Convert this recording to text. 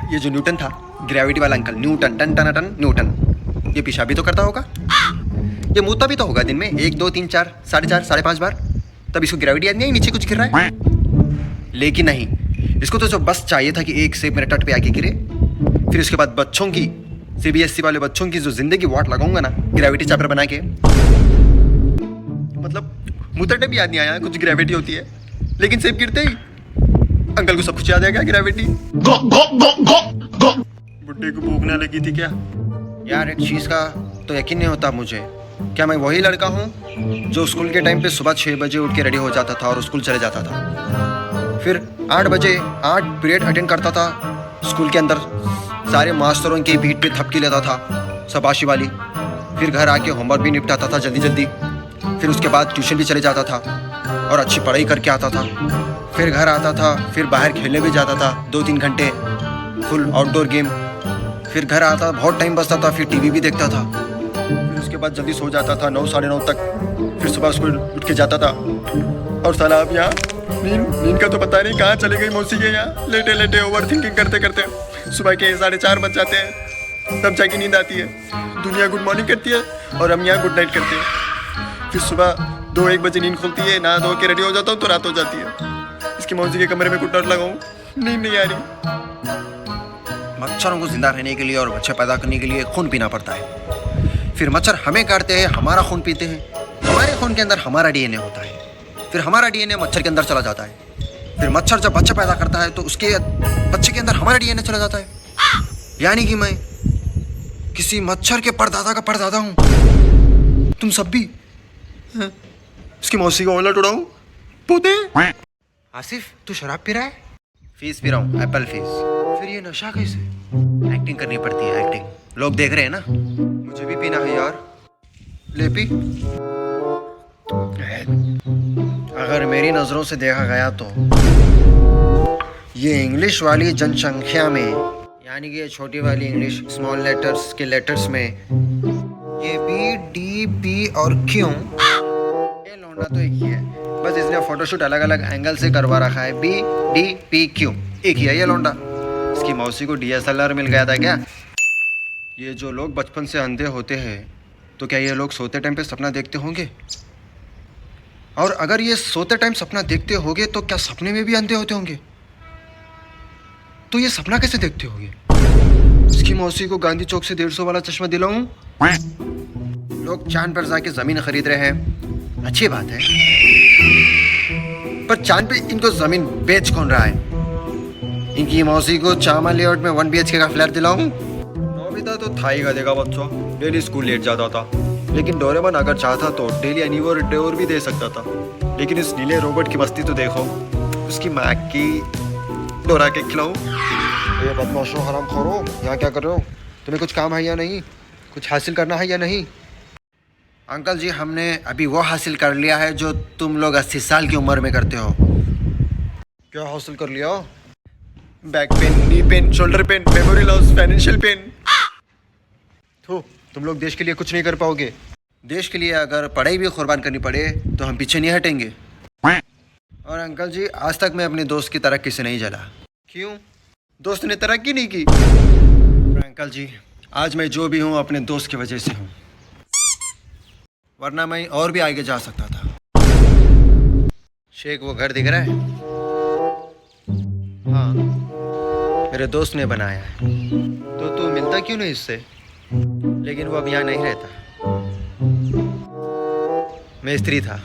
ये जो न्यूटन था, ग्रेविटी वाला uncle, Newton, ton ton ton Newton, ये पेशाब भी तो करता होगा, ये मुँहता भी तो होगा दिन में 1 2 3 4 4.5 5.5 बार, तब इसको ग्रेविटी याद नहीं आई, नीचे कुछ गिर रहा है। लेकिन नहीं, इसको तो जो बस चाहिए था कि एक सेब मेरे तट पे आके गिरे, फिर उसके बाद बच्चों की, CBSE वाले बच्चों की जो जिंदगी वाट लगाऊंगा ना ग्रेविटी चैप्टर बना के, मतलब मुतटे भी याद नहीं आया कुछ ग्रेविटी होती है, लेकिन सेब गिरते ही अंकल को सब कुछ याद आ गया ग्रेविटी। बुड्ढे को भूख ना लगी थी क्या? यार एक चीज का तो यकीन नहीं होता मुझे, क्या मैं वही लड़का हूँ जो स्कूल के टाइम पे सुबह 6 बजे उठ के रेडी हो जाता था और स्कूल चले जाता था, फिर 8 बजे 8 पीरियड अटेंड करता था स्कूल के अंदर, सारे मास्टरों की भीड़ पे थपकी लेता था शाबाशी वाली, फिर घर आके होमवर्क भी निपटाता था जल्दी जल्दी, फिर उसके बाद ट्यूशन भी चले जाता था और अच्छी पढ़ाई करके आता था, फिर घर आता था, फिर बाहर खेलने भी जाता था 2-3 घंटे फुल आउटडोर गेम, फिर घर आता बहुत टाइम बचता था, फिर टीवी भी देखता था, फिर उसके बाद जल्दी सो जाता था 9 साढ़े 9 तक, फिर सुबह स्कूल उठ के जाता था। और साला अब यहाँ नींद का तो पता नहीं कहाँ चली गई मौसी के, यहाँ लेटे लेटे ओवर थिंकिंग करते करते सुबह के 4:30 बज जाते हैं, तब जाके नींद आती है। दुनिया गुड मॉर्निंग करती है और हम यहाँ गुड नाइट करते हैं। फिर सुबह 2-1 बजे नींद खुलती है, नहा धो के रेडी हो जाता हूँ तो रात हो जाती है। इसकी मौसी के कमरे में गुड नाइट लगाऊँ, नींद नहीं आ रही। मच्छरों को जिंदा रहने के लिए और बच्चे पैदा करने के लिए खून पीना पड़ता है, फिर मच्छर हमें काटते हैं, हमारा खून पीते हैं, हमारे खून के अंदर हमारा DNA होता है, फिर हमारा DNA मच्छर के अंदर चला जाता है, फिर मच्छर जब बच्चा पैदा करता है तो उसके बच्चे के अंदर हमारा DNA चला जाता है, यानी कि मैं किसी मच्छर के परदादा का परदादा हूँ। तुम सब भी इसकी मौसी को ओला उड़ाऊं पोते। आसिफ तू शराब पी रहा है? फीस पी रहा हूँ, एप्पल फीस। फिर ये नशा कैसे? एक्टिंग करनी पड़ती है, एक्टिंग, लोग देख रहे हैं ना। मुझे भी पीना है यार, ले पी। अगर मेरी नजरों से देखा गया तो ये इंग्लिश वाली जनसंख्या में, यानी कि ये छोटी वाली इंग्लिश स्मॉल लेटर्स के लेटर्स में, ये B, D, P और Q, ये लौंडा तो एक ही है, बस इसने फोटोशूट अलग अलग एंगल से करवा रखा है। B, D, P, Q एक ही है ये लौंडा। इसकी मौसी को DSLR मिल गया था क्या? ये जो लोग बचपन से अंधे होते हैं तो क्या ये लोग सोते टाइम पे सपना देखते होंगे? और अगर ये सोते टाइम सपना देखते होंगे तो क्या सपने में भी अंधे होते होंगे? तो ये सपना कैसे देखते होंगे? इसकी मौसी को गांधी चौक से 150 वाला चश्मा दिलाऊं? लोग चांद पर जाके जमीन खरीद रहे हैं, अच्छी बात है, पर चांद पे इनको जमीन बेच कौन रहा है? इनकी मौसी को चामा लेआउट में 1 BHK का फ्लैट दिलाऊं? नोबिता तो था ही गधे का बच्चा, डेली स्कूल लेट जाता था, लेकिन डोरेमोन अगर चाहता तो डेली एनीवर डोर भी दे सकता था। लेकिन इस नीले रोबोट की मस्ती तो देखो, उसकी माँ की डोरा के खिलाऊं। ये बदमाशो, हरामखोरो, यहाँ क्या कर रहे हो? तुम्हें कुछ काम है या नहीं? कुछ हासिल करना है या नहीं? अंकल जी, हमने अभी वो हासिल कर लिया है जो तुम लोग 80 साल की उम्र में करते हो। क्या हासिल कर लिया? Back pain, knee pain, shoulder pain, memory loss, financial pain. तुम लोग देश के लिए कुछ नहीं कर पाओगे। देश के लिए अगर पढ़ाई भी कुर्बान करनी पड़े तो हम पीछे नहीं हटेंगे। और अंकल जी, आज तक मैं अपने दोस्त की तरक्की से नहीं जला। क्यों? दोस्त ने तरक्की नहीं की। अंकल जी, आज मैं जो भी हूँ अपने दोस्त की वजह से हूँ, वरना मैं और भी आगे जा सकता था। शेख वो घर दिख रहा है? हाँ, मेरे दोस्त ने बनाया है। तो तू मिलता क्यों नहीं इससे? लेकिन वो अब यहाँ नहीं रहता। मैं स्त्री था।